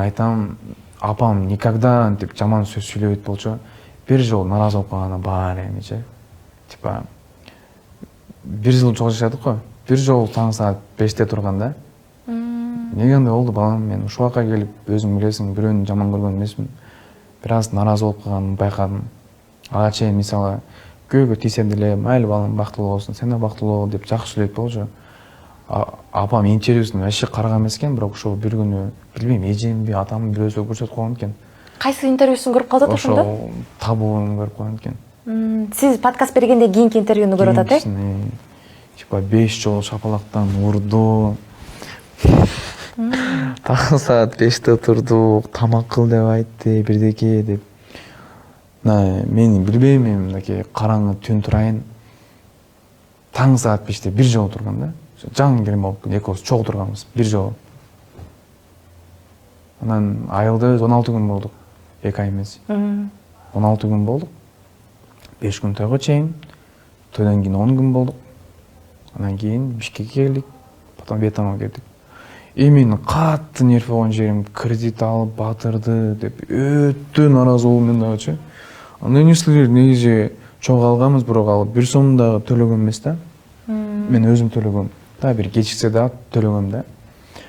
Айтам, апам никогда деп жаман сөз сүйлөбөйт болчу. Бир жолу наразы болуп калганы бар эмичи. Типа бир жыл жок жашадык го. Бир жолу таң саат 5-те турганда эмнеге андай болду балам, мен ушул жака келип өзүң билесиң, бирөөнү жаман көргөн эмесмин. Бир аз наразы болуп калганымды байкадым. Ага чейин мисалы күйөөгө тийсем деле майли балам бактылуу болсун, сен да бактылуу деп жакшы сүйлөйт болчу. Апам интервьюсун вообще караган эмес экен, бирок ошол бир күнү билбейм, эжемби атамды бирөөсү көрсөтүп койгон экен. Кайсы интервьюсун көрүп калды ошондо? Ошол табуун көрүп койгон экен. Сиз подкаст бергенден кийинки интервьюну көрүп атат, Типа 5 жолу шапалактан урду. Таң саат 5-те турдук, тамак кыл деп айтты, бирдеке деп. Мен билбейм, мынакей караңгы түн турайын. Таң саат 5-те бир жолу турган да. Жаңы келин болуп, экөөбүз чогуу турганбыз бир жолу. Анан айылдабыз 16 күн болдук. 2 ай эмес. 16 күн болдук. 5 күн тойго чейин. Тойдон кийин 10 күн болдук. Анан кийин Бишкекке келдик. Потом Вьетнамга келдик. Менин катты нерв болгон жерим кредит алып батырды деп өтө наразы болдум мен дагычы. Андай нерселер негизи чогуу алганбыз, бирок ал 1 сом дагы төлөгөн эмес да. Мен өзүм төлөгөм. Да бир кечиксе да төлөгөм да.